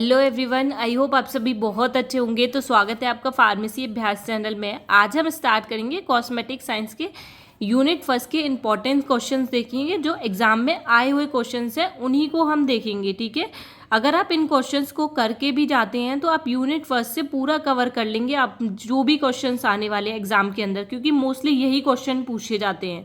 Hello everyone, I hope आप सभी बहुत अच्छे होंगे। तो स्वागत है आपका फार्मेसी अभ्यास चैनल में। आज हम स्टार्ट करेंगे कॉस्मेटिक साइंस के यूनिट फर्स्ट के इंपॉर्टेंट क्वेश्चंस देखेंगे। जो एग्जाम में आए हुए क्वेश्चंस हैं उन्हीं को हम देखेंगे, ठीक है। अगर आप इन क्वेश्चंस को करके भी जाते हैं तो आप यूनिट फर्स्ट से पूरा कवर कर लेंगे, आप जो भी क्वेश्चंस आने वाले हैं एग्जाम के अंदर, क्योंकि मोस्टली यही क्वेश्चन पूछे जाते हैं।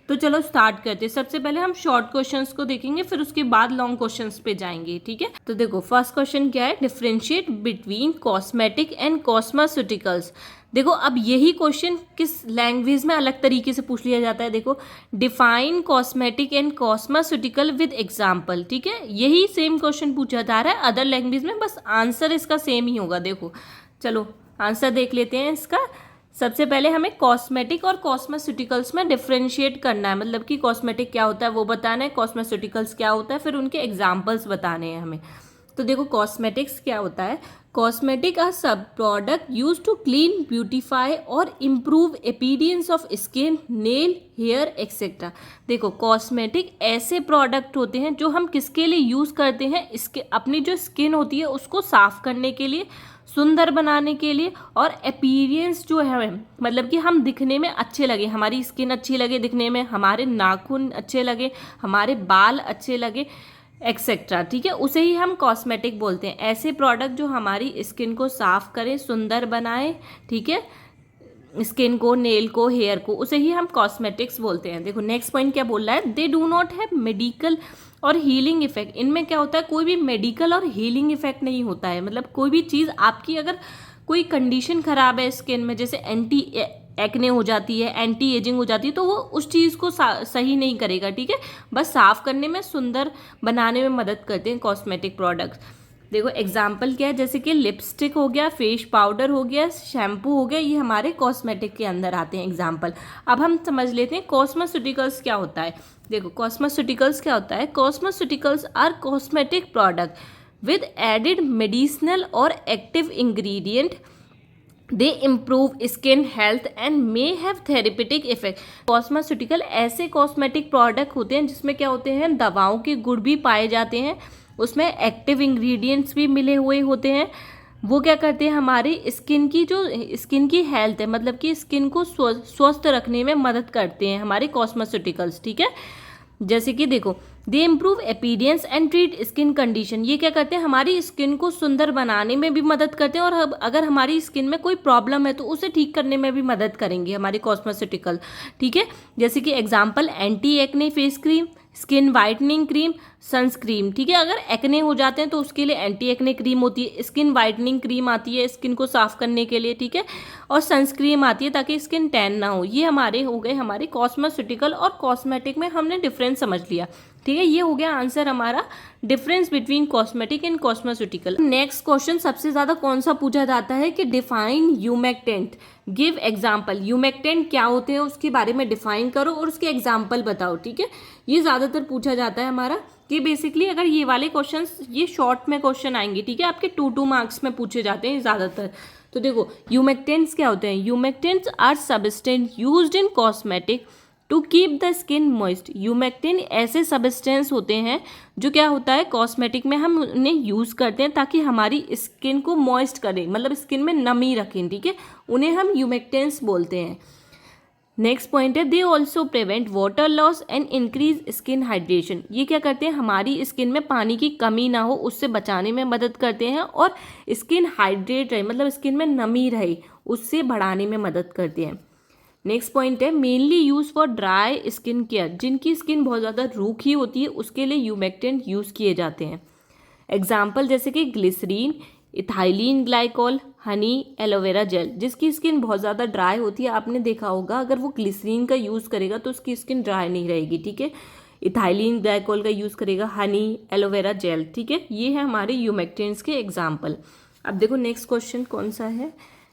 तो चलो स्टार्ट करते हैं। सबसे पहले हम शॉर्ट क्वेश्चंस को देखेंगे, फिर उसके बाद लॉन्ग क्वेश्चंस पे जाएंगे, ठीक है। तो देखो फर्स्ट क्वेश्चन क्या है, डिफरेंशिएट बिटवीन कॉस्मेटिक एंड कॉस्मेटिकल्स। देखो अब यही क्वेश्चन किस लैंग्वेज में अलग तरीके से पूछ लिया जाता है। देखो define cosmetic and cosmetical with example, ठीक है। यही सेम क्वेश्चन पूछा जा रहा है अदर लैंग्वेज में, बस आंसर इसका सेम ही होगा। देखो चलो आंसर देख लेते हैं इसका। सबसे पहले हमें कॉस्मेटिक और कॉस्मेटिकल्स में डिफरेंशिएट करना है, मतलब कि कॉस्मेटिक क्या होता है वो बताना है, कॉस्मेटिकल्स क्या होता है, फिर उनके एग्जाम्पल्स बताने हैं हमें। तो देखो कॉस्मेटिक्स क्या होता है। कॉस्मेटिक आर सब product use to clean, beautify और improve appearance of skin, nail, hair etcetera. देखो कॉस्मेटिक ऐसे प्रोडक्ट होते हैं जो हम किसके लिए यूज़ करते हैं, इसके अपनी जो स्किन होती है उसको साफ करने के लिए, सुंदर बनाने के लिए, और अपीयरेंस जो है मतलब कि हम दिखने में अच्छे लगे, हमारी स्किन अच्छी लगे दिखने में, हमारे नाखून अच्छे लगे, हमारे बाल अच्छे लगे एक्सेट्रा, ठीक है, उसे ही हम कॉस्मेटिक बोलते हैं। ऐसे प्रोडक्ट जो हमारी स्किन को साफ करें, सुंदर बनाए, ठीक है, स्किन को, नेल को, हेयर को, उसे ही हम कॉस्मेटिक्स बोलते हैं। देखो नेक्स्ट पॉइंट क्या बोल रहा है, they do not have medical और हीलिंग इफेक्ट। इनमें क्या होता है, कोई भी मेडिकल और हीलिंग इफेक्ट नहीं होता है। मतलब कोई भी चीज़ आपकी अगर कोई कंडीशन खराब है स्किन में, जैसे एंटी एक्ने हो जाती है, एंटी एजिंग हो जाती है, तो वो उस चीज़ को सही नहीं करेगा, ठीक है। बस साफ करने में, सुंदर बनाने में मदद करते हैं कॉस्मेटिक प्रोडक्ट्स। देखो एग्जाम्पल क्या है, जैसे कि लिपस्टिक हो गया, फेस पाउडर हो गया, शैम्पू हो गया, ये हमारे कॉस्मेटिक के अंदर आते हैं एग्जाम्पल। अब हम समझ लेते हैं कॉस्मेटिकल्स क्या होता है। देखो कॉस्मेटिकल्स क्या होता है, cosmeceuticals are cosmetic product with added medicinal और active ingredient. They improve skin health and may have therapeutic effect. Cosmeceutical ऐसे कॉस्मेटिक प्रोडक्ट होते हैं जिसमें क्या होते हैं, दवाओं के गुण भी पाए जाते हैं, उसमें एक्टिव इंग्रेडिएंट्स भी मिले हुए होते हैं। वो क्या करते हैं, हमारी स्किन की जो स्किन की हेल्थ है, मतलब कि स्किन को स्वस्थ रखने में मदद करते हैं हमारे कॉस्मेटिकल्स, ठीक है। जैसे कि देखो दे improve appearance and treat skin condition. ये क्या करते हैं, हमारी स्किन को सुंदर बनाने में भी मदद करते हैं, और अगर हमारी स्किन में कोई प्रॉब्लम है तो उसे ठीक करने में भी मदद करेंगे हमारे कॉस्मेटिकल, ठीक है। जैसे कि example anti acne face cream, skin whitening cream, sunscreen, ठीक है। अगर एक्ने हो जाते हैं तो उसके लिए एंटी एक्ने क्रीम होती है, स्किन वाइटनिंग क्रीम आती है स्किन को साफ करने के लिए, ठीक है, और सनस्क्रीन आती है ताकि स्किन टैन ना हो। ये हमारे हो गए हमारे कॉस्मेटिकल और कॉस्मेटिक में हमने डिफरेंस समझ लिया, ठीक है। ये हो गया आंसर हमारा, difference between cosmetic and cosmetical. Next question सबसे ज्यादा कौन सा पूछा जाता है कि define humectant, give example. Humectant क्या होते हैं उसके बारे में डिफाइन करो और उसके एग्जाम्पल बताओ, ठीक है। ये ज्यादातर पूछा जाता है हमारा कि बेसिकली अगर ये वाले क्वेश्चंस ये शॉर्ट में क्वेश्चन आएंगे, ठीक है, आपके 2 मार्क्स में पूछे जाते हैं ज्यादातर। तो देखो ह्यूमेक्टेंट्स क्या होते हैं, humectants are substance used in cosmetic to keep the skin moist. Humectant ऐसे सब्सटेंस होते हैं जो क्या होता है कॉस्मेटिक में हम उन्हें यूज़ करते हैं ताकि हमारी स्किन को मॉइस्ट करें, मतलब स्किन में नमी रखें, ठीक है, उन्हें हम ह्यूमेक्टेंट्स बोलते हैं। नेक्स्ट पॉइंट है they also prevent water loss and increase skin hydration. ये क्या करते हैं, हमारी स्किन में पानी की कमी ना हो उससे बचाने में मदद करते हैं, और स्किन हाइड्रेट रहे, मतलब स्किन में नमी रहे, उससे बढ़ाने में मदद करते हैं। नेक्स्ट पॉइंट है mainly use for dry skin care. जिनकी स्किन बहुत ज़्यादा रूखी होती है उसके लिए ह्यूमेक्टेंट यूज़ किए जाते हैं। एग्जाम्पल जैसे कि glycerin, ethylene glycol, honey, aloe vera gel. जिसकी स्किन बहुत ज़्यादा ड्राई होती है, आपने देखा होगा अगर वो ग्लिसरीन का यूज़ करेगा तो उसकी स्किन ड्राई नहीं रहेगी, ठीक है। इथाइलिन ग्लाइकोल का यूज़ करेगा, हनी, एलोवेरा जेल, ठीक है। ये है हमारे ह्यूमेक्टेंट्स के एग्जाम्पल। अब देखो नेक्स्ट क्वेश्चन कौन सा है,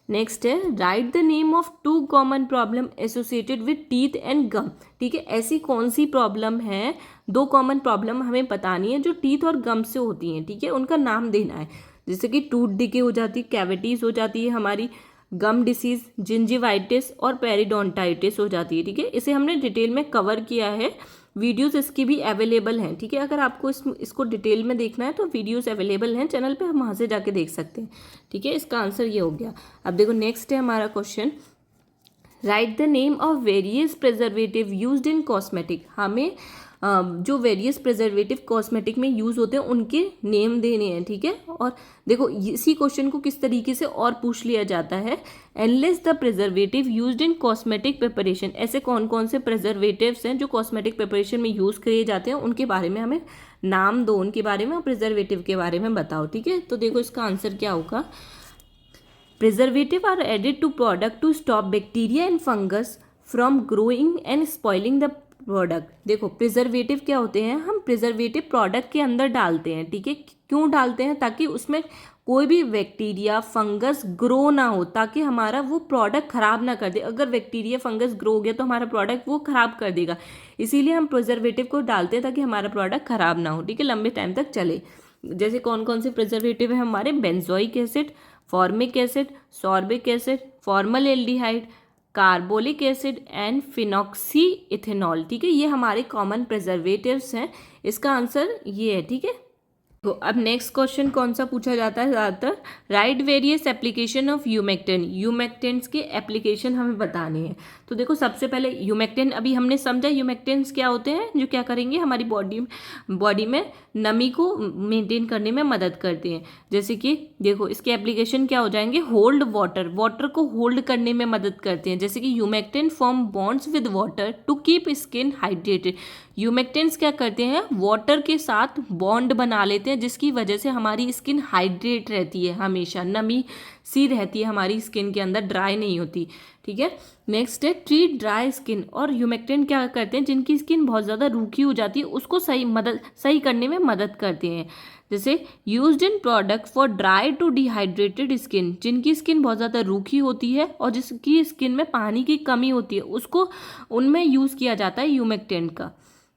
नेक्स्ट है write the name of 2 common problem associated with teeth and gum. ठीक है, ऐसी कौन सी प्रॉब्लम है, 2 कॉमन प्रॉब्लम हमें बतानी है जो टीथ और गम से होती हैं, ठीक है, उनका नाम देना है। जैसे कि टूथ डिके हो जाती है, कैविटीज हो जाती है हमारी, गम डिसीज, जिंजिवाइटिस और पेरिडोंटाइटिस हो जाती है, ठीक है। इसे हमने डिटेल में कवर किया है वीडियोस इसकी भी अवेलेबल हैं, ठीक है। अगर आपको इसको डिटेल में देखना है तो वीडियोस अवेलेबल हैं चैनल पे, हम वहाँ से जाके देख सकते हैं, ठीक है। इसका आंसर ये हो गया। अब देखो नेक्स्ट है हमारा question, right the name of various preservative used in cosmetic. हमें जो वेरियस प्रिजर्वेटिव कॉस्मेटिक में यूज़ होते हैं उनके नेम देने हैं, ठीक है। और देखो इसी क्वेश्चन को किस तरीके से और पूछ लिया जाता है, analyst the preservative used in cosmetic preparation. ऐसे कौन कौन से प्रिजर्वेटिव्स हैं जो कॉस्मेटिक प्रिपरेशन में यूज़ किए जाते हैं, उनके बारे में हमें नाम दो, उनके बारे में और प्रिजर्वेटिव के बारे में बताओ, ठीक है। तो देखो इसका आंसर क्या होगा, preservative are added to product to stop bacteria and fungus from growing and spoiling the product. देखो प्रिजर्वेटिव क्या होते हैं, हम प्रिजर्वेटिव प्रोडक्ट के अंदर डालते हैं, ठीक है। क्यों डालते हैं, ताकि उसमें कोई भी बैक्टीरिया फंगस ग्रो ना हो, ताकि हमारा वो प्रोडक्ट खराब ना कर दे। अगर बैक्टीरिया फंगस ग्रो हो गया तो हमारा प्रोडक्ट वो खराब कर देगा, इसीलिए हम प्रिजर्वेटिव को डालते हैं ताकि हमारा प्रोडक्ट खराब ना हो, ठीक है, लंबे टाइम तक चले। जैसे कौन कौन से प्रिजर्वेटिव है हमारे, benzoic acid, formic acid, sorbic acid, formaldehyde, carbolic acid and phenoxy ethanol, ठीक है। ये हमारे कॉमन प्रिजर्वेटिव्स हैं, इसका आंसर ये है, ठीक है। तो अब नेक्स्ट क्वेश्चन कौन सा पूछा जाता है ज़्यादातर, राइट वेरियस एप्लीकेशन ऑफ यूमेक्टेन। यूमेक्टेंट्स के एप्लीकेशन हमें बताने हैं। तो देखो सबसे पहले यूमेक्टेन अभी हमने समझा, यूमेक्टेंट्स क्या होते हैं, जो क्या करेंगे हमारी बॉडी में नमी को मेंटेन करने में मदद करते हैं। जैसे कि देखो इसके एप्लीकेशन क्या हो जाएंगे, होल्ड वाटर, वाटर को होल्ड करने में मदद करते हैं। जैसे कि humectant form bonds with water to keep skin hydrated. Humectants क्या करते हैं, वाटर के साथ बॉन्ड बना लेते हैं, जिसकी वजह से हमारी स्किन हाइड्रेट रहती है, हमेशा नमी सी रहती है हमारी स्किन के अंदर, ड्राई नहीं होती, ठीक है। नेक्स्ट है ट्रीट ड्राई स्किन। और ह्यूमेक्टेंट क्या करते हैं, जिनकी स्किन बहुत ज़्यादा रूखी हो जाती है उसको सही करने में मदद करते हैं। जैसे used in product for dry to dehydrated skin, जिनकी स्किन बहुत ज़्यादा रूखी होती है और जिसकी स्किन में पानी की कमी होती है, उसको उनमें यूज़ किया जाता है ह्यूमेक्टेंट का।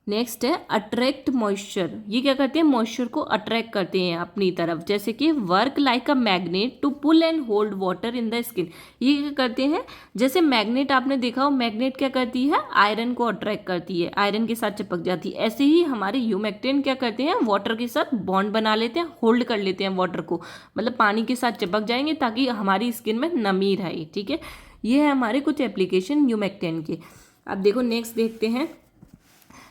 नेक्स्ट है अट्रैक्ट मॉइस्चर। ये क्या करते हैं, मॉइस्चर को अट्रैक्ट करते हैं अपनी तरफ। जैसे कि work like a magnet to pull and hold water in the skin. ये क्या करते हैं, जैसे मैग्नेट आपने देखा हो, मैग्नेट क्या करती है, आयरन को अट्रैक्ट करती है, आयरन के साथ चिपक जाती है। ऐसे ही हमारे ह्यूमेक्टेंट क्या करते हैं, वाटर के साथ बॉन्ड बना लेते हैं, होल्ड कर लेते हैं वाटर को, मतलब पानी के साथ चिपक जाएंगे ताकि हमारी स्किन में नमी रहे, ठीक है। ये है हमारे कुछ एप्लीकेशन ह्यूमेक्टेंट के। अब देखो नेक्स्ट देखते हैं,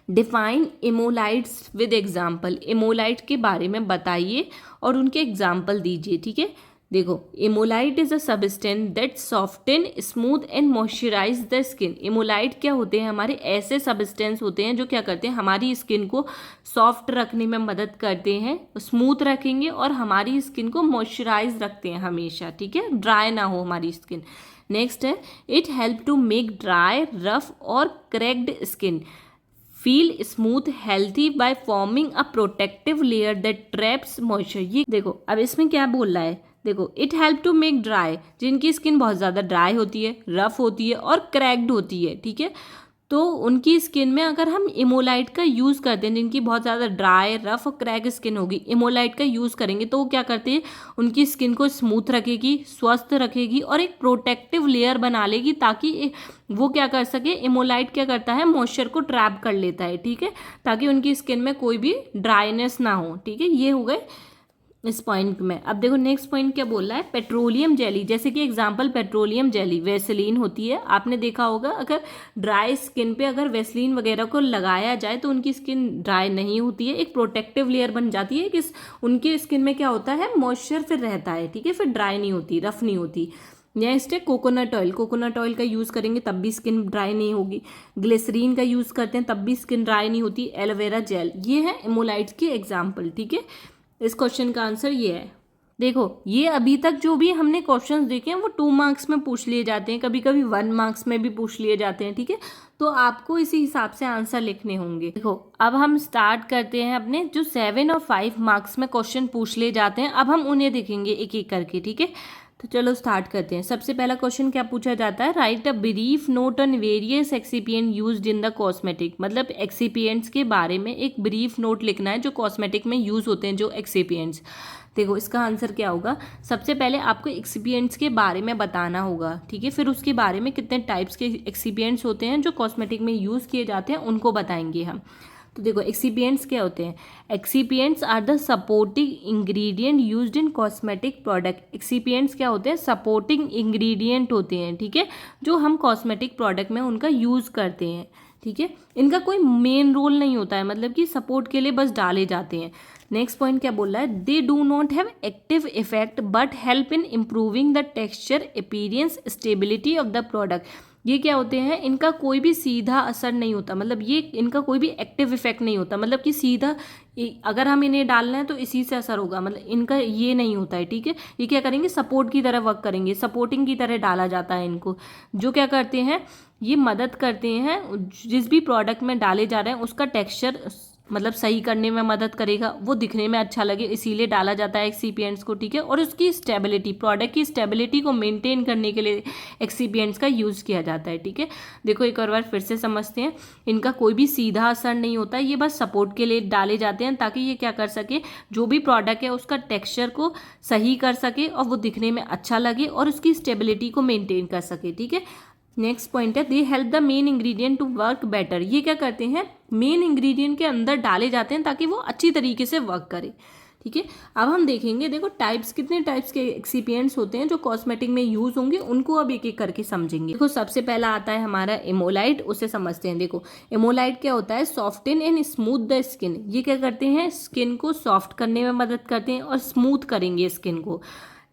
डिफाइन इमोलाइट्स विद एग्जाम्पल। इमोलाइट के बारे में बताइए और उनके एग्जाम्पल दीजिए, ठीक है। देखो emollient is a substance that soften smooth and moisturise the skin. Emollient क्या होते हैं, हमारे ऐसे सब्सटेंस होते हैं जो क्या करते हैं, हमारी स्किन को सॉफ्ट रखने में मदद करते हैं, स्मूथ रखेंगे और हमारी स्किन को मॉइस्चराइज रखते हैं हमेशा, ठीक है, ड्राई ना हो हमारी स्किन। नेक्स्ट है it help to make dry, rough और cracked skin feel smooth healthy by forming a protective layer that traps moisture. ये देखो अब इसमें क्या बोल रहा है, देखो it help to make dry, जिनकी स्किन बहुत ज़्यादा ड्राई होती है, रफ होती है और क्रैक्ड होती है, ठीक है, तो उनकी स्किन में अगर हम इमोलाइट का यूज़ करते हैं, जिनकी बहुत ज़्यादा ड्राई, रफ और क्रैक स्किन होगी, इमोलाइट का यूज़ करेंगे तो वो क्या करते हैं, उनकी स्किन को स्मूथ रखेगी, स्वस्थ रखेगी और एक प्रोटेक्टिव लेयर बना लेगी, ताकि वो क्या कर सके, इमोलाइट क्या करता है, मॉइस्चर को ट्रैप कर लेता है, ठीक है, ताकि उनकी स्किन में कोई भी ड्राइनेस ना हो, ठीक है। ये हो गए इस पॉइंट में। अब देखो नेक्स्ट पॉइंट क्या बोल रहा है, पेट्रोलियम जेली। जैसे कि एग्जांपल पेट्रोलियम जेली वेसलीन होती है, आपने देखा होगा अगर ड्राई स्किन पे अगर वेसलीन वगैरह को लगाया जाए तो उनकी स्किन ड्राई नहीं होती है, एक प्रोटेक्टिव लेयर बन जाती है कि उनके स्किन में क्या होता है, मॉइस्चर फिर रहता है, ठीक है, फिर ड्राई नहीं होती, रफ नहीं होती। नेक्स्ट है कोकोनट ऑयल। कोकोनट ऑयल का यूज़ करेंगे तब भी स्किन ड्राई नहीं होगी। ग्लिसरीन का यूज़ करते हैं तब भी स्किन ड्राई नहीं होती। एलोवेरा जेल, ये है इमोलाइट्स के एग्जाम्पल, ठीक है। इस क्वेश्चन का आंसर ये है। देखो ये अभी तक जो भी हमने क्वेश्चंस देखे हैं वो 2 मार्क्स में पूछ लिए जाते हैं, कभी कभी 1 मार्क्स में भी पूछ लिए जाते हैं, ठीक है, तो आपको इसी हिसाब से आंसर लिखने होंगे। देखो अब हम स्टार्ट करते हैं अपने जो 7 और 5 मार्क्स में क्वेश्चन पूछ लिए जाते हैं, अब हम उन्हें देखेंगे एक एक करके, ठीक है। तो चलो स्टार्ट करते हैं। सबसे पहला क्वेश्चन क्या पूछा जाता है, right a brief note on various excipient used in the cosmetic. मतलब एक्सीपिएंट्स के बारे में एक ब्रीफ नोट लिखना है जो कॉस्मेटिक में यूज होते हैं, जो एक्सीपिएंट्स। देखो इसका आंसर क्या होगा, सबसे पहले आपको एक्सिपिएंट्स के बारे में बताना होगा, ठीक है, फिर उसके बारे में कितने टाइप्स के एक्सिपिएंट्स होते हैं जो कॉस्मेटिक में यूज़ किए जाते हैं उनको बताएंगे हम। तो देखो एक्सिपिएंट्स क्या होते हैं, excipients are the supporting ingredient used in cosmetic product. Excipients क्या होते हैं, सपोर्टिंग इंग्रेडिएंट होते हैं, ठीक है, जो हम कॉस्मेटिक प्रोडक्ट में उनका यूज़ करते हैं, ठीक है, इनका कोई मेन रोल नहीं होता है, मतलब कि सपोर्ट के लिए बस डाले जाते हैं। नेक्स्ट पॉइंट क्या बोल रहा है, they do not have active effect but help in improving the texture, appearance, stability of the product. ये क्या होते हैं, इनका कोई भी सीधा असर नहीं होता, मतलब ये इनका कोई भी एक्टिव इफेक्ट नहीं होता, मतलब कि सीधा अगर हम इन्हें डालना है तो इसी से असर होगा, मतलब इनका ये नहीं होता है, ठीक है। ये क्या करेंगे, सपोर्ट की तरह वर्क करेंगे, सपोर्टिंग की तरह डाला जाता है इनको, जो क्या करते हैं, ये मदद करते हैं जिस भी प्रोडक्ट में डाले जा रहे हैं उसका टेक्सचर मतलब सही करने में मदद करेगा, वो दिखने में अच्छा लगे, इसीलिए डाला जाता है एक्सिपिएंट्स को, ठीक है। और उसकी स्टेबिलिटी, प्रोडक्ट की स्टेबिलिटी को मेंटेन करने के लिए एक्सिपिएंट्स का यूज़ किया जाता है, ठीक है। देखो एक और बार फिर से समझते हैं, इनका कोई भी सीधा असर नहीं होता, ये बस सपोर्ट के लिए डाले जाते हैं ताकि ये क्या कर सके, जो भी प्रोडक्ट है उसका टेक्सचर को सही कर सके और वो दिखने में अच्छा लगे और उसकी स्टेबिलिटी को मेंटेन कर सके, ठीक है। नेक्स्ट पॉइंट है, they help the main ingredient to work better. ये क्या करते हैं, मेन इंग्रेडिएंट के अंदर डाले जाते हैं ताकि वो अच्छी तरीके से वर्क करे, ठीक है। अब हम देखेंगे, देखो टाइप्स, कितने टाइप्स के एक्सिपिएंट्स होते हैं जो कॉस्मेटिक में यूज होंगे, उनको अब एक एक करके समझेंगे। देखो सबसे पहला आता है हमारा एमोलाइट, उसे समझते हैं। देखो एमोलाइट क्या होता है, soften and smooth the skin. ये क्या करते हैं, स्किन को सॉफ्ट करने में मदद करते हैं और स्मूथ करेंगे स्किन को।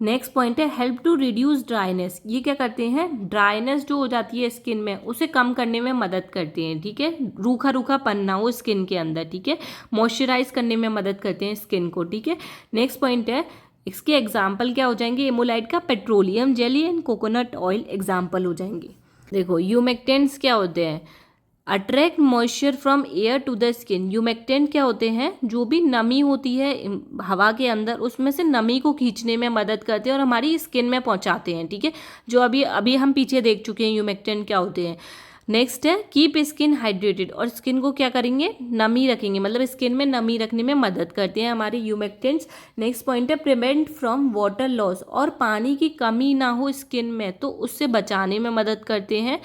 नेक्स्ट पॉइंट है, हेल्प टू रिड्यूस ड्राइनेस। ये क्या करते हैं, ड्राइनेस जो हो जाती है स्किन में उसे कम करने में मदद करते हैं, ठीक है, रूखा रूखा पन्ना हो स्किन के अंदर, ठीक है, मॉइस्चराइज करने में मदद करते हैं स्किन को, ठीक है। नेक्स्ट पॉइंट है, इसके एग्जाम्पल क्या हो जाएंगे, एमोलाइट का petroleum jelly and coconut oil example हो जाएंगे। देखो ह्यूमेक्टेंट्स क्या होते हैं, attract moisture from air to the skin. Humectant क्या होते हैं, जो भी नमी होती है हवा के अंदर उसमें से नमी को खींचने में मदद करते हैं और हमारी स्किन में पहुंचाते हैं, ठीक है, जो अभी हम पीछे देख चुके हैं ह्यूमेक्टेंट क्या होते हैं। नेक्स्ट है, कीप स्किन हाइड्रेटेड, और स्किन को क्या करेंगे, नमी रखेंगे, मतलब स्किन में नमी रखने में मदद करते हैं हमारे ह्यूमेक्टेंट्स। नेक्स्ट पॉइंट है, प्रिवेंट फ्रॉम वाटर लॉस, और पानी की कमी ना हो स्किन में तो उससे बचाने में मदद करते हैं।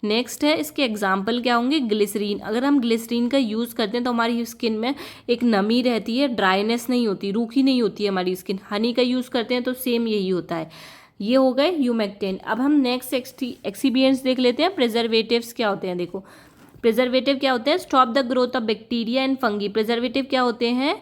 नेक्स्ट है, इसके एग्जाम्पल क्या होंगे, ग्लिसरीन। अगर हम ग्लिसरीन का यूज़ करते हैं तो हमारी स्किन में एक नमी रहती है, ड्राइनेस नहीं होती, रूखी नहीं होती है हमारी स्किन। हनी का यूज़ करते हैं तो सेम यही होता है। ये हो गए ह्यूमेक्टेंट। अब हम नेक्स्ट एक्सिपिएंट्स देख लेते हैं, प्रिजर्वेटिव्स क्या होते हैं। देखो प्रिजर्वेटिव क्या होते हैं, stop the growth of bacteria and fungi. Preservative क्या होते हैं,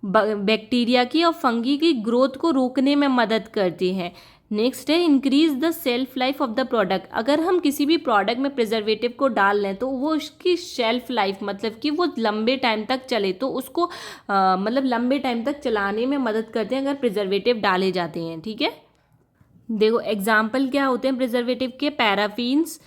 बैक्टीरिया की और फंगी की ग्रोथ को रोकने में मदद करती हैं। नेक्स्ट है, increase the self life of the product. अगर हम किसी भी प्रोडक्ट में प्रिजर्वेटिव को डाल लें तो वो उसकी शेल्फ लाइफ, मतलब कि वो लंबे टाइम तक चले, तो उसको मतलब लंबे टाइम तक चलाने में मदद करते हैं अगर प्रिजर्वेटिव डाले जाते हैं, ठीक है। देखो एग्जाम्पल क्या होते हैं प्रिजर्वेटिव के, paraffins,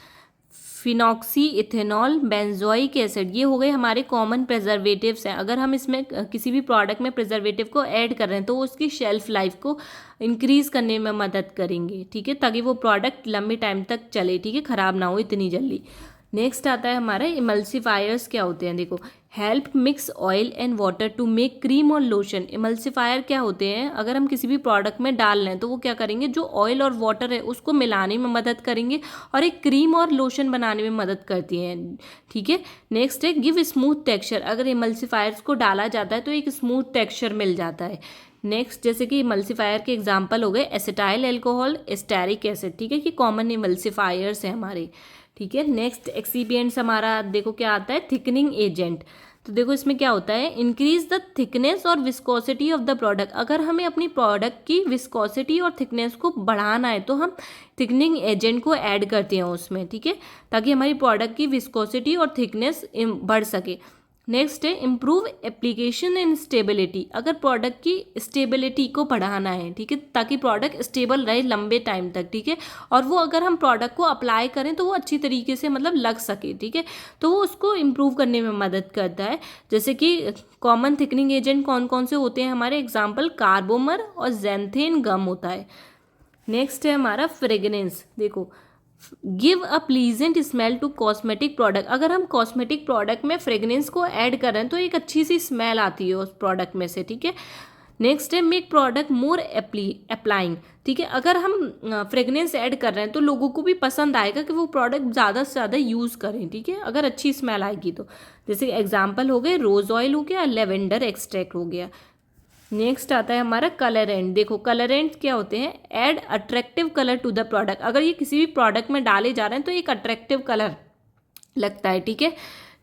phenoxy, ethanol, benzoic acid. ये हो गए हमारे कॉमन प्रिजर्वेटिव्स हैं। अगर हम इसमें किसी भी प्रोडक्ट में प्रिजर्वेटिव को ऐड कर रहे हैं तो उसकी शेल्फ लाइफ को इंक्रीज करने में मदद करेंगे, ठीक है, ताकि वो प्रोडक्ट लंबे टाइम तक चले, ठीक है, ख़राब ना हो इतनी जल्दी। नेक्स्ट आता है हमारा इमल्सिफायर्स क्या होते हैं। देखो help mix oil and water to make cream और लोशन। इमल्सिफायर क्या होते हैं, अगर हम किसी भी प्रोडक्ट में डाल रहे हैं तो वो क्या करेंगे, जो ऑयल और वाटर है उसको मिलाने में मदद करेंगे और एक क्रीम और लोशन बनाने में मदद करती हैं, ठीक है। नेक्स्ट है, गिव स्मूथ टेक्सचर। अगर इमल्सिफायर्स को डाला जाता है तो एक स्मूथ टेक्सचर मिल जाता है। नेक्स्ट जैसे कि इमल्सिफायर के एग्जाम्पल हो गए एसिटाइल एल्कोहल, एस्टेरिक एसिड, ठीक है, कि कॉमन इमल्सिफायर्स हैं हमारे, ठीक है। नेक्स्ट एक्सिपिएंट्स हमारा देखो क्या आता है, थिकनिंग एजेंट। तो देखो इसमें क्या होता है, इंक्रीज द थिकनेस और विस्कोसिटी ऑफ द प्रोडक्ट। अगर हमें अपनी प्रोडक्ट की विस्कोसिटी और थिकनेस को बढ़ाना है तो हम थिकनिंग एजेंट को ऐड करते हैं उसमें, ठीक है, ताकि हमारी प्रोडक्ट की विस्कोसिटी और थिकनेस बढ़ सके। नेक्स्ट है, इम्प्रूव एप्लीकेशन एंड स्टेबिलिटी। अगर प्रोडक्ट की स्टेबिलिटी को बढ़ाना है, ठीक है, ताकि प्रोडक्ट स्टेबल रहे लंबे टाइम तक, ठीक है, और वो अगर हम प्रोडक्ट को अप्लाई करें तो वो अच्छी तरीके से मतलब लग सके, ठीक है, तो वो उसको इम्प्रूव करने में मदद करता है। जैसे कि कॉमन थिकनिंग एजेंट कौन कौन से होते हैं हमारे, एग्जाम्पल कार्बोमर और ज़ैंथेन गम होता है। नेक्स्ट है हमारा फ्रेगनेंस। देखो give a pleasant smell to cosmetic product. अगर हम कॉस्मेटिक प्रोडक्ट में फ्रेगनेंस को ऐड कर रहे हैं तो एक अच्छी सी स्मेल आती है उस प्रोडक्ट में से, ठीक है। नेक्स्ट है मेक प्रोडक्ट मोर अप्लाइंग, ठीक है, अगर हम फ्रेगनेंस ऐड कर रहे हैं तो लोगों को भी पसंद आएगा कि वो प्रोडक्ट ज़्यादा से ज़्यादा यूज़ करें, ठीक है, अगर अच्छी स्मेल आएगी तो। जैसे एग्जाम्पल हो गए रोज़ ऑयल हो गया, लेवेंडर एक्सट्रैक्ट हो गया। नेक्स्ट आता है हमारा कलरेंट। देखो कलरेंट क्या होते हैं, add attractive colour to the product, अगर ये किसी भी प्रोडक्ट में डाले जा रहे हैं तो एक अट्रैक्टिव कलर लगता है, ठीक है।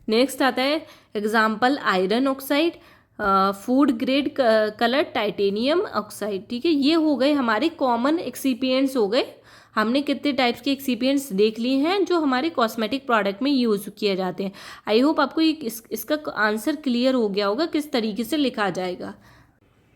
नेक्स्ट आता है example iron oxide, food grade colour titanium oxide, ठीक है। ये हो गए हमारे कॉमन एक्सीपिएंट्स हो गए। हमने कितने टाइप्स के एक्सीपिएंट्स देख लिए हैं जो हमारे कॉस्मेटिक प्रोडक्ट में यूज़ किए जाते हैं। आई होप आपको इसका आंसर क्लियर हो गया होगा किस तरीके से लिखा जाएगा।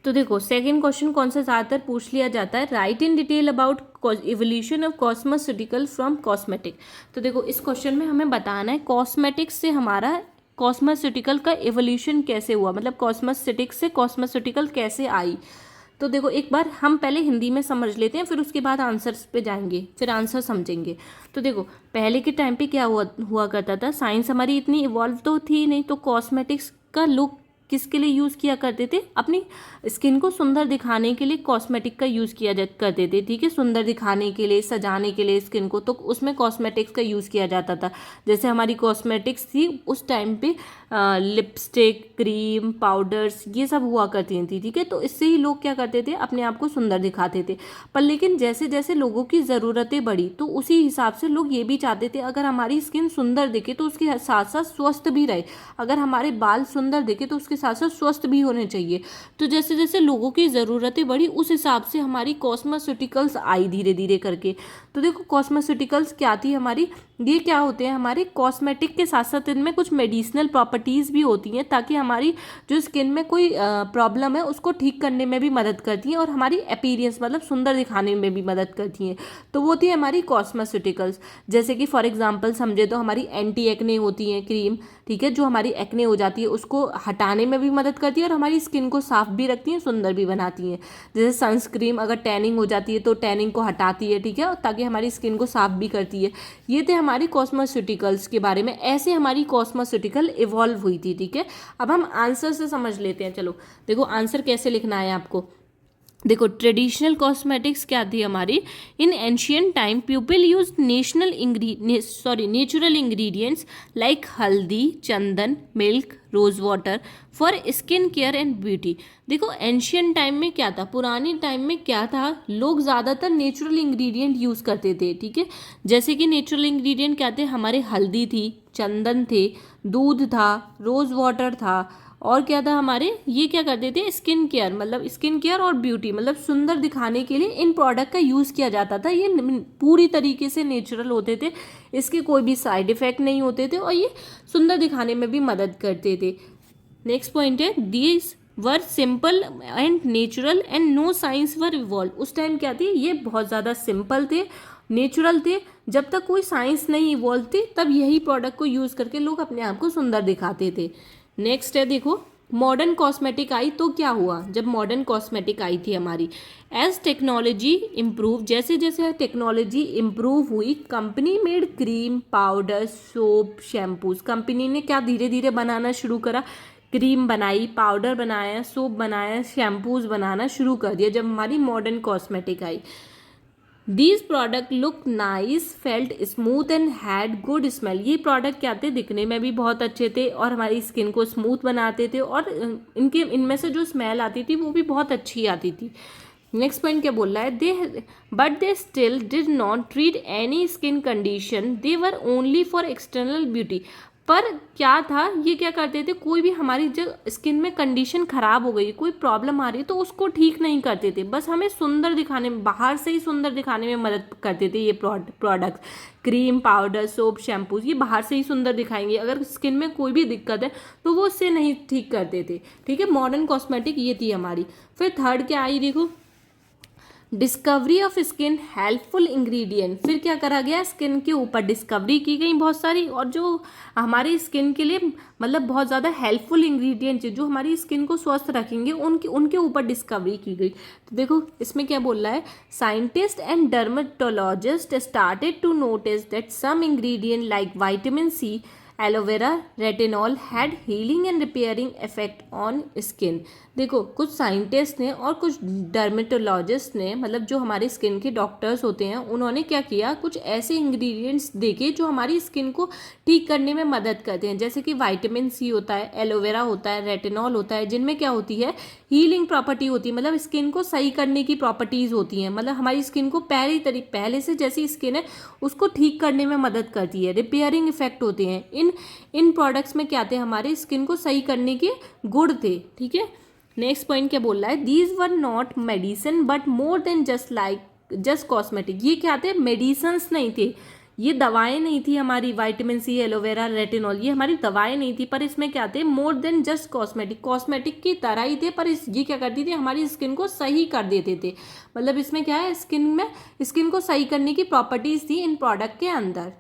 तो देखो सेकंड क्वेश्चन कौन सा ज़्यादातर पूछ लिया जाता है, right in detail about evolution of cosmetical from cosmetic. तो देखो इस क्वेश्चन में हमें बताना है कॉस्मेटिक्स से हमारा कॉस्मेटिकल का इवोल्यूशन कैसे हुआ, मतलब कॉस्मेटिक्स से कॉस्मेटिकल कैसे आई। तो देखो एक बार हम पहले हिंदी में समझ लेते हैं, फिर उसके बाद आंसर्स पे जाएंगे, फिर आंसर समझेंगे। तो देखो पहले के टाइम पे क्या हुआ करता था, साइंस हमारी इतनी इवॉल्व तो थी नहीं, तो कॉस्मेटिक्स का लुक किसके लिए यूज़ किया करते थे, अपनी स्किन को सुंदर दिखाने के लिए कॉस्मेटिक का यूज़ किया करते थे, ठीक है, सुंदर दिखाने के लिए, सजाने के लिए स्किन को, तो उसमें कॉस्मेटिक्स का यूज़ किया जाता था। जैसे हमारी कॉस्मेटिक्स थी उस टाइम पे लिपस्टिक, क्रीम, पाउडर्स ये सब हुआ करती थी, ठीक है, तो इससे ही लोग क्या करते थे, अपने आप को सुंदर दिखाते थे। पर लेकिन जैसे जैसे लोगों की ज़रूरतें बढ़ी तो उसी हिसाब से लोग ये भी चाहते थे अगर हमारी स्किन सुंदर दिखे तो उसके साथ साथ स्वस्थ भी रहे, अगर हमारे बाल सुंदर दिखे तो उसके साथ साथ स्वस्थ भी होने चाहिए। तो जैसे जैसे लोगों की ज़रूरतें बढ़ी उस हिसाब से हमारी कॉस्मेटिकल्स आई धीरे धीरे करके। तो देखो कॉस्मेटिकल्स क्या थी हमारी, ये क्या होते हैं, हमारे कॉस्मेटिक के साथ साथ इनमें कुछ मेडिसिनल प्रॉपर्टीज़ भी होती हैं ताकि हमारी जो स्किन में कोई प्रॉब्लम है उसको ठीक करने में भी मदद करती हैं और हमारी अपीयरेंस मतलब सुंदर दिखाने में भी मदद करती हैं। तो वो होती है हमारी कॉस्मेटिकल्स। जैसे कि फॉर एग्जांपल समझे तो हमारी एंटी एक्ने होती हैं क्रीम, ठीक है, जो हमारी एक्ने हो जाती है उसको हटाने में भी मदद करती है और हमारी स्किन को साफ भी रखती हैं, सुंदर भी बनाती हैं। जैसे सनस्क्रीन अगर टैनिंग हो जाती है तो टैनिंग को हटाती है, ठीक है, ताकि हमारी स्किन को साफ भी करती है। ये थे हमारी कॉस्मेटिकल्स के बारे में, ऐसे हमारी कॉस्मेटिकल इवॉल्व हुई थी, ठीक है। अब हम आंसर से समझ लेते हैं। चलो देखो आंसर कैसे लिखना है आपको। देखो ट्रेडिशनल कॉस्मेटिक्स क्या थी हमारी, in ancient time people use natural ingredients like haldi, chandan, milk, rose water for skin care and beauty. देखो एंशियंट टाइम में क्या था, पुराने टाइम में क्या था, लोग ज़्यादातर नेचुरल इंग्रेडिएंट यूज़ करते थे, ठीक है। जैसे कि नेचुरल इंग्रेडिएंट क्या थे, हमारे हल्दी थी, चंदन थे, दूध था, रोज़ वाटर था, और क्या था हमारे, ये क्या करते थे, स्किन केयर, मतलब स्किन केयर और ब्यूटी मतलब सुंदर दिखाने के लिए इन प्रोडक्ट का यूज़ किया जाता था। ये पूरी तरीके से नेचुरल होते थे, इसके कोई भी साइड इफ़ेक्ट नहीं होते थे और ये सुंदर दिखाने में भी मदद करते थे। नेक्स्ट पॉइंट है these were simple and natural and no science were involve. उस टाइम क्या थी, ये बहुत ज़्यादा सिंपल थे, नेचुरल थे, जब तक कोई साइंस नहीं इवॉल्व थी तब यही प्रोडक्ट को यूज़ करके लोग अपने आप को सुंदर दिखाते थे। नेक्स्ट है देखो मॉडर्न कॉस्मेटिक आई तो क्या हुआ, जब मॉडर्न कॉस्मेटिक आई थी हमारी, एज टेक्नोलॉजी इम्प्रूव, जैसे जैसे टेक्नोलॉजी इम्प्रूव हुई company made cream, powder, soap, shampoos. Company ने क्या धीरे धीरे बनाना शुरू करा, क्रीम बनाई, पाउडर बनाया, सोप बनाया, शैम्पूज बनाना शुरू कर दिया जब हमारी modern cosmetic I. These product look nice, felt smooth and had good smell. ये प्रोडक्ट क्या थे, दिखने में भी बहुत अच्छे थे और हमारी स्किन को स्मूथ बनाते थे और इनमें से जो स्मेल आती थी वो भी बहुत अच्छी आती थी। नेक्स्ट पॉइंट क्या बोल रहा है, but they still did not treat any skin condition, they were only for external beauty. पर क्या था, ये क्या करते थे, कोई भी हमारी जो स्किन में कंडीशन ख़राब हो गई, कोई प्रॉब्लम आ रही है तो उसको ठीक नहीं करते थे, बस हमें सुंदर दिखाने में, बाहर से ही सुंदर दिखाने में मदद करते थे। ये products cream, powder, soap, shampoos ये बाहर से ही सुंदर दिखाएंगे, अगर स्किन में कोई भी दिक्कत है तो वो उससे नहीं ठीक करते थे, ठीक है। मॉडर्न कॉस्मेटिक ये थी हमारी। फिर थर्ड क्या आई, देखो discovery of skin helpful ingredient. फिर क्या करा गया, स्किन के ऊपर डिस्कवरी की गई बहुत सारी, और जो हमारी स्किन के लिए मतलब बहुत ज़्यादा हेल्पफुल इंग्रेडिएंट्स जो हमारी स्किन को स्वस्थ रखेंगे उनके ऊपर डिस्कवरी की गई। तो देखो इसमें क्या बोल रहा है, scientist and dermatologist started to notice that some ingredient like vitamin C aloe vera retinol had healing and repairing effect on skin. देखो कुछ साइंटिस्ट ने और कुछ डर्मेटोलॉजिस्ट ने, मतलब जो हमारे स्किन के डॉक्टर्स होते हैं, उन्होंने क्या किया, कुछ ऐसे इंग्रेडिएंट्स देखे जो हमारी स्किन को ठीक करने में मदद करते हैं, जैसे कि विटामिन सी होता है, एलोवेरा होता है, रेटिनॉल होता है, जिनमें क्या होती है, हीलिंग प्रॉपर्टी होती है, मतलब स्किन को सही करने की प्रॉपर्टीज होती हैं, मतलब हमारी स्किन को पहले से जैसी स्किन है उसको ठीक करने में मदद करती है। रिपेयरिंग इफेक्ट होते हैं इन प्रोडक्ट्स में, क्या थे, हमारे स्किन को सही करने के गुण थे। ठीक है, नेक्स्ट पॉइंट क्या बोल रहा है, these were not medicine but more than just cosmetic. ये क्या थे, मेडिसिन्स नहीं थे, ये दवाएं नहीं थी हमारी, विटामिन सी, एलोवेरा, रेटिनॉल, ये हमारी दवाएं नहीं थी, पर इसमें क्या थे, मोर देन जस्ट कॉस्मेटिक की तरह ही थे, पर ये क्या करती थी, हमारी स्किन को सही कर देते थे। मतलब इसमें क्या है, स्किन को सही करने की प्रॉपर्टीज थी इन प्रोडक्ट के अंदर।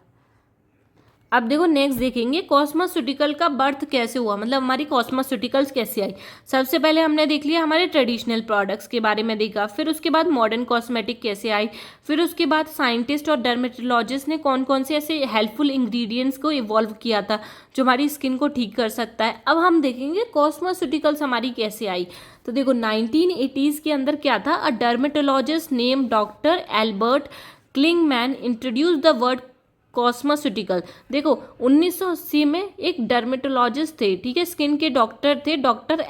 अब देखो नेक्स्ट देखेंगे कॉस्मेस्यूटिकल का बर्थ कैसे हुआ, मतलब हमारी कॉस्मेस्यूटिकल्स कैसे आई। सबसे पहले हमने देख लिया हमारे ट्रेडिशनल प्रोडक्ट्स के बारे में देखा, फिर उसके बाद मॉडर्न कॉस्मेटिक कैसे आई, फिर उसके बाद साइंटिस्ट और डर्मेटोलॉजिस्ट ने कौन कौन से ऐसे हेल्पफुल इंग्रेडिएंट्स को इवॉल्व किया था जो हमारी स्किन को ठीक कर सकता है। अब हम देखेंगे कॉस्मेस्यूटिकल्स हमारी कैसे आई। तो देखो 1980s के अंदर क्या था, a dermatologist name doctor Albert Kligman introduce the word cosmeceutical. देखो 1980 में एक डर्मेटोलॉजिस्ट थे, ठीक है, स्किन के डॉक्टर थे, डॉक्टर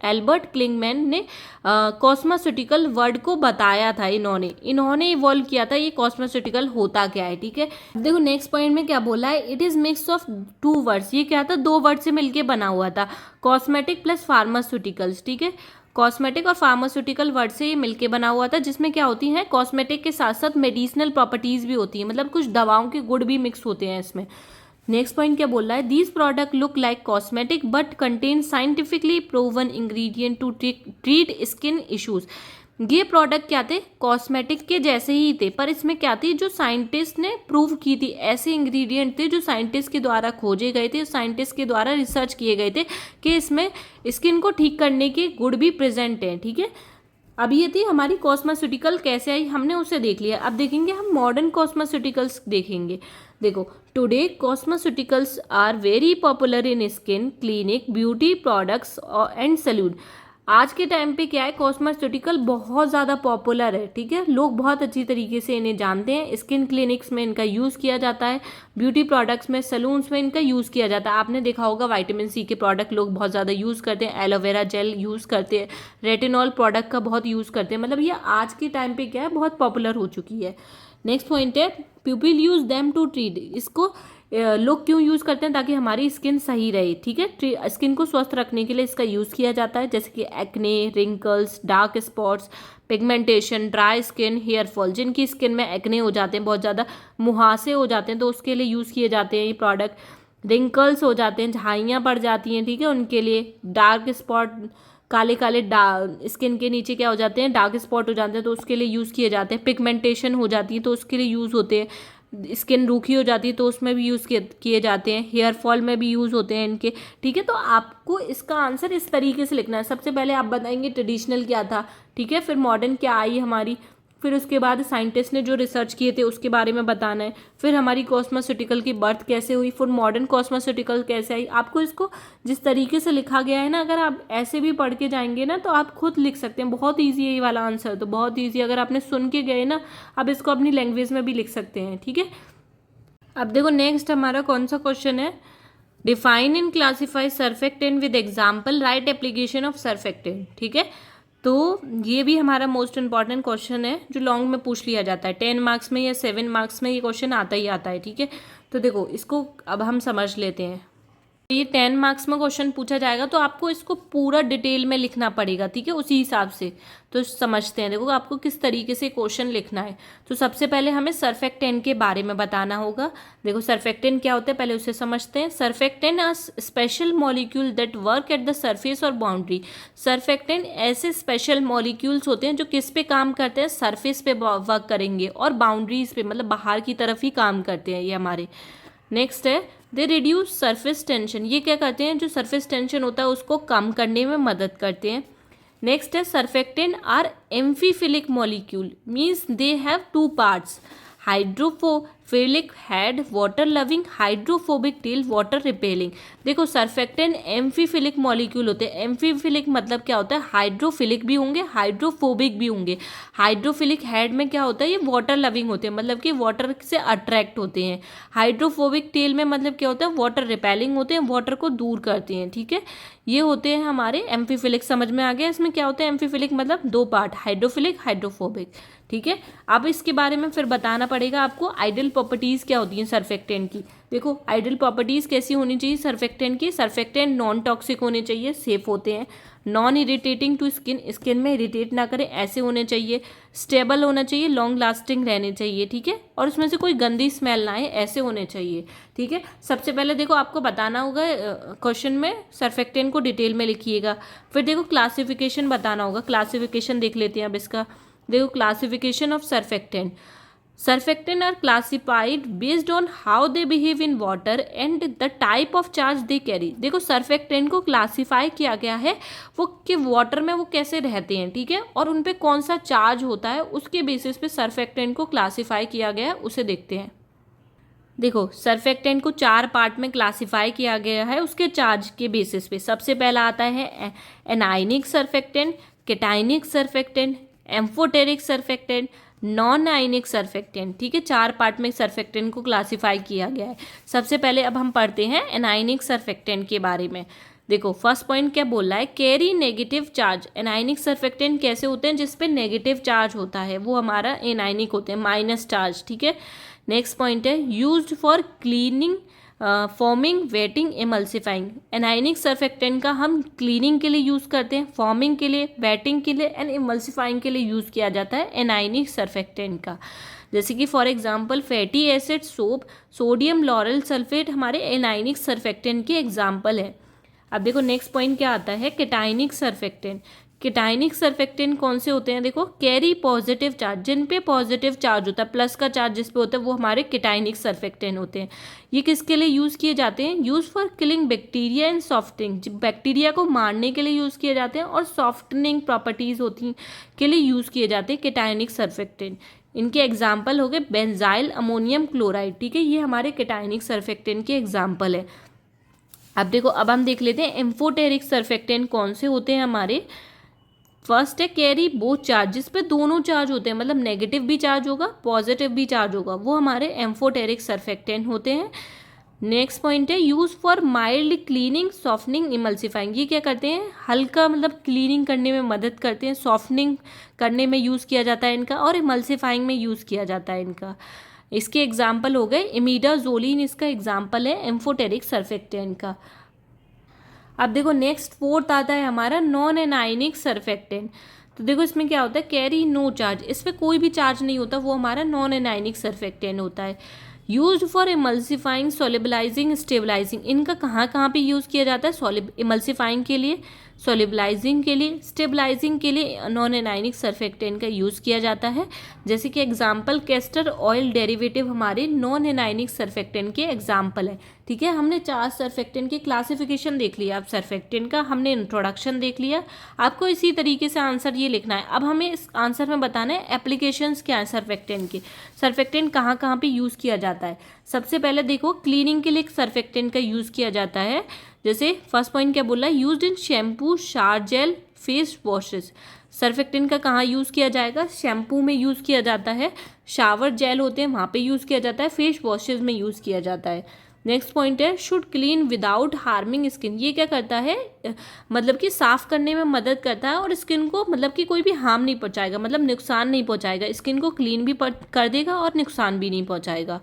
एल्बर्ट क्लिंगमैन ने कॉस्मेस्यूटिकल वर्ड को बताया था। इन्होंने इवॉल्व किया था ये कॉस्मेस्यूटिकल होता क्या है। ठीक है, देखो नेक्स्ट पॉइंट में क्या बोला है, it is mix of 2 words. ये क्या था, 2 वर्ड से मिलके बना हुआ था, कॉस्मेटिक प्लस फार्मास्यूटिकल्स। ठीक है, कॉस्मेटिक और फार्मास्यूटिकल वर्ड से ये मिलके बना हुआ था, जिसमें क्या होती है, कॉस्मेटिक के साथ साथ मेडिसिनल प्रॉपर्टीज भी होती है, मतलब कुछ दवाओं के गुण भी मिक्स होते हैं इसमें। नेक्स्ट पॉइंट क्या बोल रहा है, these product look like cosmetic but contain scientifically proven ingredient to treat skin issues. ये प्रोडक्ट क्या थे, कॉस्मेटिक के जैसे ही थे, पर इसमें क्या थी, जो साइंटिस्ट ने प्रूव की थी, ऐसे इंग्रेडिएंट थे जो साइंटिस्ट के द्वारा खोजे गए थे, साइंटिस्ट के द्वारा रिसर्च किए गए थे कि इसमें स्किन को ठीक करने के गुण भी प्रेजेंट हैं। ठीक है, अब ये थी हमारी कॉस्मेस्यूटिकल कैसे आई, हमने उसे देख लिया। अब देखेंगे हम मॉडर्न कॉस्मेस्यूटिकल्स देखेंगे। देखो today cosmeceuticals are very popular in skin clinic beauty products and salon. आज के टाइम पे क्या है, कॉस्मेस्यूटिकल बहुत ज़्यादा पॉपुलर है। ठीक है, लोग बहुत अच्छी तरीके से इन्हें जानते हैं, स्किन क्लिनिक्स में इनका यूज़ किया जाता है, ब्यूटी प्रोडक्ट्स में, सलून्स में इनका यूज़ किया जाता है। आपने देखा होगा विटामिन सी के प्रोडक्ट लोग बहुत ज़्यादा यूज़ करते हैं, एलोवेरा जेल यूज़ करते हैं, रेटिनॉल प्रोडक्ट का बहुत यूज़ करते हैं, मतलब ये आज के टाइम पे क्या है, बहुत पॉपुलर हो चुकी है। नेक्स्ट पॉइंट है people use them to treat. इसको लोग क्यों यूज़ करते हैं, ताकि हमारी स्किन सही रहे। ठीक है, स्किन को स्वस्थ रखने के लिए इसका यूज़ किया जाता है, जैसे कि acne, wrinkles, dark spots, pigmentation, dry skin, hair fall. जिनकी स्किन में एक्ने हो जाते हैं, बहुत ज़्यादा मुहासे हो जाते हैं, तो उसके लिए यूज़ किए जाते हैं ये प्रोडक्ट। रिंकल्स हो जाते हैं, झाइयाँ पड़ जाती हैं, ठीक है, उनके लिए। डार्क स्पॉट, काले काले स्किन के नीचे क्या हो जाते हैं, डार्क स्पॉट हो जाते हैं, तो उसके लिए यूज़ किए जाते हैं। पिगमेंटेशन हो जाती है तो उसके लिए यूज़ होते हैं। स्किन रूखी हो जाती है तो उसमें भी यूज़ किए जाते हैं। हेयर फॉल में भी यूज़ होते हैं इनके। ठीक है, तो आपको इसका आंसर इस तरीके से लिखना है। सबसे पहले आप बताएंगे ट्रेडिशनल क्या था, ठीक है, फिर मॉडर्न क्या आई हमारी, फिर उसके बाद साइंटिस्ट ने जो रिसर्च किए थे उसके बारे में बताना है, फिर हमारी कॉस्मेस्यूटिकल की बर्थ कैसे हुई, फिर मॉडर्न कॉस्मेस्यूटिकल कैसे आई। आपको इसको जिस तरीके से लिखा गया है ना, अगर आप ऐसे भी पढ़ के जाएंगे ना तो आप खुद लिख सकते हैं। बहुत ईजी है ये वाला आंसर, तो बहुत ईजी। अगर आपने सुन के गए ना, आप इसको अपनी लैंग्वेज में भी लिख सकते हैं। ठीक है, अब देखो नेक्स्ट हमारा कौन सा क्वेश्चन है, define and classify surfactant with example, right application of surfactant. ठीक है, तो ये भी हमारा मोस्ट इंपॉर्टेंट क्वेश्चन है जो लॉन्ग में पूछ लिया जाता है। 10 मार्क्स में या 7 मार्क्स में ये क्वेश्चन आता ही आता है। ठीक है, तो देखो इसको अब हम समझ लेते हैं। ये 10 मार्क्स में क्वेश्चन पूछा जाएगा तो आपको इसको पूरा डिटेल में लिखना पड़ेगा। ठीक है, उसी हिसाब से तो समझते हैं। देखो आपको किस तरीके से क्वेश्चन लिखना है। तो सबसे पहले हमें सर्फेक्टेंट के बारे में बताना होगा। देखो सर्फेक्टेंट क्या होता है पहले उसे समझते हैं। Surfactant are special molecule that work at the surface और बाउंड्री। सर्फेक्टेंट ऐसे स्पेशल मॉलिक्यूल्स होते हैं जो किस पे काम करते हैं, सरफेस पे वर्क करेंगे और बाउंड्रीज पे, मतलब बाहर की तरफ ही काम करते हैं ये हमारे। नेक्स्ट है दे रिड्यूस सरफेस टेंशन। ये क्या करते हैं, जो सरफेस टेंशन होता है उसको कम करने में मदद करते हैं। नेक्स्ट है surfactant are amphiphilic molecule, means they have 2 parts, philic head, water loving, hydrophobic tail, water repelling. देखो सर्फेक्टेंट एम्फीफिलिक मॉलिक्यूल होते हैं। एम्फीफिलिक मतलब क्या होता है, हाइड्रोफिलिक भी होंगे, हाइड्रोफोबिक भी होंगे। हाइड्रोफिलिक हेड में क्या होता है, ये वाटर लविंग होते हैं, मतलब कि वाटर से अट्रैक्ट होते हैं। हाइड्रोफोबिक टेल में मतलब क्या होता है, वाटर रिपेलिंग होते हैं, वाटर को दूर करते हैं। ठीक है, ये होते हैं हमारे एम्फीफिलिक। समझ में आ गया इसमें क्या होता है एम्फीफिलिक, मतलब दो पार्ट, हाइड्रोफिलिक, हाइड्रोफोबिक। ठीक है, अब इसके बारे में फिर बताना पड़ेगा आपको आइडियल प्रॉपर्टीज क्या होती हैं सर्फेक्टेंट की। देखो आइडियल प्रॉपर्टीज कैसी होनी चाहिए सर्फेक्टेंट की। सर्फेक्टेंट नॉन टॉक्सिक होने चाहिए, सेफ होते हैं, non irritating to skin, skin में इरिटेट ना करें ऐसे होने चाहिए, स्टेबल होना चाहिए, लॉन्ग लास्टिंग रहने चाहिए। ठीक है, और उसमें से कोई गंदी स्मेल ना आए ऐसे होने चाहिए। ठीक है, सबसे पहले देखो आपको बताना होगा क्वेश्चन में सर्फेक्टेंट को डिटेल में लिखिएगा। फिर देखो क्लासिफिकेशन बताना होगा, क्लासिफिकेशन देख लेते हैं अब इसका। देखो classification of surfactant. Surfactants are classified based on how they behave in water and the type of charge they carry। देखो सर्फेक्टेंट को क्लासीफाई किया गया है वो कि वाटर में वो कैसे रहते हैं, ठीक है, और उन पे कौन सा चार्ज होता है, उसके बेसिस पे सर्फेक्टेंट को क्लासीफाई किया गया है, उसे देखते हैं। देखो सर्फेक्टेंट को 4 पार्ट में क्लासीफाई किया गया है उसके चार्ज के बेसिस पे। सबसे पहला आता है anionic surfactant, केटाइनिक surfactant, amphoteric surfactant, non ionic surfactant. ठीक है, 4 पार्ट में सर्फेक्टेंट को क्लासीफाई किया गया है। सबसे पहले अब हम पढ़ते हैं एनाइनिक सर्फेक्टेंट के बारे में। देखो फर्स्ट पॉइंट क्या बोल रहा है, carry negative charge. Anionic surfactant कैसे होते हैं, जिसपे नेगेटिव चार्ज होता है वो हमारा एनाइनिक होते हैं, माइनस चार्ज। ठीक है, नेक्स्ट पॉइंट है used for cleaning, forming, waiting, emulsifying. Anionic surfactant का हम क्लीनिंग के लिए यूज़ करते हैं, फॉर्मिंग के लिए, वेटिंग के लिए एंड इमल्सिफाइंग के लिए यूज़ किया जाता है एनाइनिक सर्फेक्टेंट का। जैसे कि for example fatty acid, soap, sodium lauryl sulphate हमारे एनाइनिक सर्फेक्टेंट के एग्जाम्पल है। अब देखो नेक्स्ट पॉइंट क्या आता है, केटाइनिक सर्फेक्टेंट। केटाइनिक सर्फेक्टेंट कौन से होते हैं, देखो कैरी पॉजिटिव चार्ज, जिन पे पॉजिटिव चार्ज होता है, प्लस का चार्ज जिस पे होता है वो हमारे केटाइनिक सर्फेक्टेंट होते हैं। ये किसके लिए यूज़ किए जाते हैं, use for killing bacteria and softening, bacteria को मारने के लिए यूज़ किए जाते हैं और सॉफ्टनिंग प्रॉपर्टीज़ होती हैं के लिए यूज़ किए जाते हैं केटाइनिक सर्फेक्टेंट। इनके एग्जाम्पल हो गए बेंजाइल अमोनियम क्लोराइड। ठीक है, ये हमारे केटाइनिक सर्फेक्टेंट के एग्जाम्पल है। अब देखो अब हम देख लेते हैं एम्फोटेरिक सर्फेक्टेंट कौन से होते हैं हमारे। फर्स्ट है कैरी बोथ चार्ज, जिस पे दोनों चार्ज होते हैं, मतलब नेगेटिव भी चार्ज होगा पॉजिटिव भी चार्ज होगा, वो हमारे एम्फोटेरिक सर्फेक्टेंट होते हैं। नेक्स्ट पॉइंट है use for mild cleaning, softening, emulsifying. ये क्या करते हैं, हल्का मतलब क्लीनिंग करने में मदद करते हैं, सॉफ्टनिंग करने में यूज़ किया जाता है इनका, और इमल्सिफाइंग में यूज़ किया जाता है इनका। इसके एग्जाम्पल हो गए इमिडाजोलिन, इसका एग्जाम्पल है एम्फोटेरिक सर्फेक्टेंट का। अब देखो नेक्स्ट फोर्थ आता है हमारा नॉन एनाइनिक सर्फेक्टेंट। तो देखो इसमें क्या होता है, कैरी नो चार्ज, इस पर कोई भी चार्ज नहीं होता, वो हमारा नॉन एनाइनिक सर्फेक्टेंट होता है। Use for emulsifying, solubilising, stabilising. इनका कहाँ कहाँ पे यूज़ किया जाता है, इमल्सिफाइंग के लिए, सोलिबलाइजिंग के लिए, स्टेबलाइजिंग के लिए नॉन एनाइनिक सर्फेक्टेंट का यूज़ किया जाता है। जैसे कि एग्जाम्पल कैस्टर ऑयल डेरिवेटिव हमारे नॉन एनाइनिक सर्फेक्टेंट के एग्जाम्पल है। ठीक है, हमने 4 सर्फेक्टेंट की क्लासिफिकेशन देख लिया, अब सर्फेक्टेंट का हमने इंट्रोडक्शन देख लिया। आपको इसी तरीके से आंसर ये लिखना है। अब हमें इस आंसर में बताना है एप्लीकेशंस क्या है सर्फेक्टेंट के, सर्फेक्टेंट कहाँ कहाँ पे यूज़ किया जाता है। सबसे पहले देखो क्लीनिंग के लिए सर्फेक्टेंट का यूज़ किया जाता है। जैसे फर्स्ट पॉइंट क्या बोला, used in shampoo, shower gel, face washes. Surfactant का कहाँ यूज़ किया जाएगा, शैम्पू में यूज़ किया जाता है, शावर जेल होते हैं वहाँ पे यूज़ किया जाता है, फेस वॉशेस में यूज़ किया जाता है। नेक्स्ट पॉइंट है should clean without harming skin. ये क्या करता है, मतलब कि साफ़ करने में मदद करता है और स्किन को मतलब कि कोई भी हार्म नहीं पहुँचाएगा, मतलब नुकसान नहीं पहुँचाएगा, स्किन को क्लीन भी कर देगा और नुकसान भी नहीं पहुँचाएगा।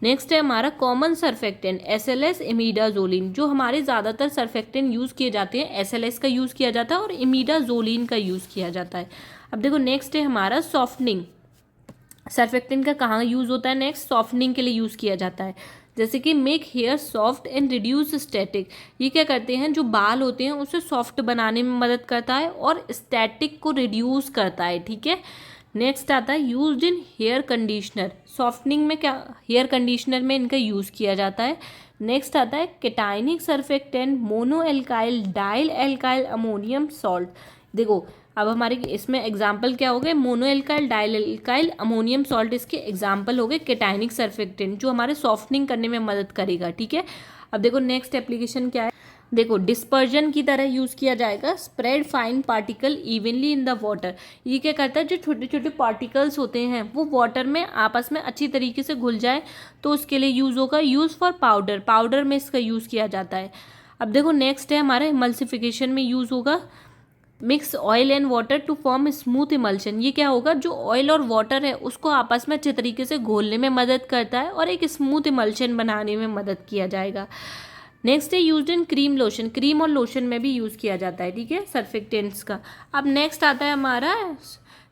नेक्स्ट है हमारा कॉमन सर्फेक्टेंट SLS, इमिडाजोलिन। जो हमारे ज़्यादातर सर्फेक्टेंट यूज़ किए जाते हैं SLS का यूज़ किया जाता है और इमिडाजोलिन का यूज़ किया जाता है। अब देखो नेक्स्ट है हमारा सॉफ्टनिंग। सर्फेक्टेंट का कहाँ यूज़ होता है, नेक्स्ट सॉफ्टनिंग के लिए यूज़ किया जाता है। जैसे कि make hair soft and reduce static. ये क्या करते हैं, जो बाल होते हैं उसे सॉफ्ट बनाने में मदद करता है और स्टैटिक को रिड्यूस करता है। ठीक है, नेक्स्ट आता है used in hair conditioner. Softening में क्या, हेयर कंडीशनर में इनका यूज़ किया जाता है। नेक्स्ट आता है केटाइनिक surfactant, mono alkyl, dial alkyl ammonium salt. देखो अब हमारे इसमें एग्जाम्पल क्या हो गए, mono alkyl, dial alkyl, ammonium salt इसके एग्जाम्पल हो गए। केटाइनिक सर्फेक्टेंट जो हमारे सॉफ्टनिंग करने में मदद करेगा, ठीक है। अब देखो नेक्स्ट एप्लीकेशन क्या है, देखो डिस्पर्जन की तरह यूज़ किया जाएगा। Spread fine particle evenly in the water, ये क्या करता है, जो छोटे छोटे पार्टिकल्स होते हैं वो वाटर में आपस में अच्छी तरीके से घुल जाए, तो उसके लिए यूज़ होगा। यूज़ फॉर पाउडर, पाउडर में इसका यूज़ किया जाता है। अब देखो नेक्स्ट है हमारे इमल्सिफिकेशन में यूज़ होगा। Mix oil and water to form smooth emulsion, ये क्या होगा, जो ऑयल और वाटर है उसको आपस में अच्छे तरीके से घोलने में मदद करता है और एक स्मूथ इमल्शन बनाने में मदद किया जाएगा। नेक्स्ट है यूज्ड इन क्रीम लोशन, क्रीम और लोशन में भी यूज़ किया जाता है, ठीक है, सर्फेक्टेंट्स का। अब नेक्स्ट आता है हमारा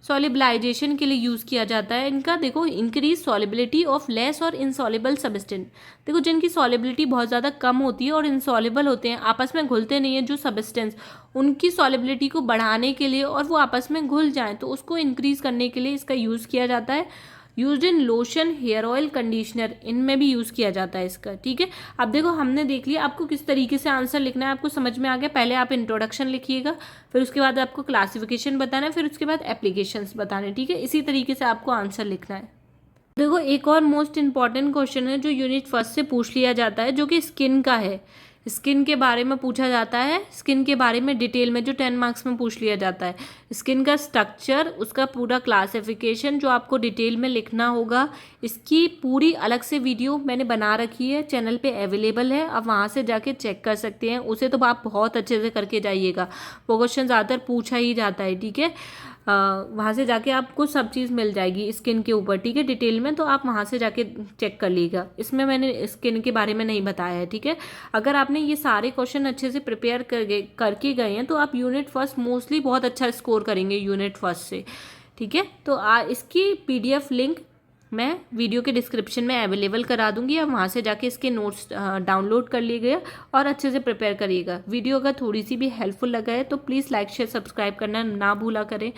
सॉलिबलाइजेशन के लिए यूज़ किया जाता है इनका। देखो इंक्रीज सॉलिबिलिटी ऑफ लेस और इनसॉल्युबल सब्सटेंस, देखो जिनकी सॉलिबिलिटी बहुत ज़्यादा कम होती है और इनसॉल्युबल होते हैं, आपस में घुलते नहीं हैं जो सब्सटेंस, उनकी सॉलिबिलिटी को बढ़ाने के लिए और वो आपस में घुल जाएं तो उसको इंक्रीज करने के लिए इसका यूज़ किया जाता है। Used in lotion, hair oil, conditioner, इनमें भी यूज़ किया जाता है इसका, ठीक है। अब देखो हमने देख लिया आपको किस तरीके से आंसर लिखना है, आपको समझ में आ गया। पहले आप इंट्रोडक्शन लिखिएगा, फिर उसके बाद आपको क्लासिफिकेशन बताना है, फिर उसके बाद एप्लीकेशंस बताने, ठीक है। इसी तरीके से आपको आंसर लिखना है। देखो एक और मोस्ट इंपॉर्टेंट क्वेश्चन है जो यूनिट फर्स्ट से पूछ लिया जाता है, जो कि स्किन का है। स्किन के बारे में पूछा जाता है, स्किन के बारे में डिटेल में जो 10 मार्क्स में पूछ लिया जाता है। स्किन का स्ट्रक्चर, उसका पूरा क्लासिफिकेशन जो आपको डिटेल में लिखना होगा, इसकी पूरी अलग से वीडियो मैंने बना रखी है, चैनल पे अवेलेबल है, आप वहाँ से जाके चेक कर सकते हैं। उसे तो आप बहुत अच्छे से करके जाइएगा, वो क्वेश्चन ज़्यादातर पूछा ही जाता है, ठीक है। वहाँ से जाके आपको सब चीज़ मिल जाएगी स्किन के ऊपर, ठीक है, डिटेल में, तो आप वहाँ से जाके चेक कर लीजिएगा। इसमें मैंने स्किन के बारे में नहीं बताया है, ठीक है। अगर आपने ये सारे क्वेश्चन अच्छे से प्रिपेयर करके गए हैं तो आप यूनिट फर्स्ट मोस्टली बहुत अच्छा स्कोर करेंगे यूनिट फर्स्ट से, ठीक है। तो इसकी PDF लिंक मैं वीडियो के डिस्क्रिप्शन में अवेलेबल करा दूंगी, आप वहाँ से जाके इसके नोट्स डाउनलोड कर लीजिएगा और अच्छे से प्रिपेयर करिएगा। वीडियो अगर थोड़ी सी भी हेल्पफुल लगा है तो प्लीज़ लाइक शेयर सब्सक्राइब करना ना भूला करें।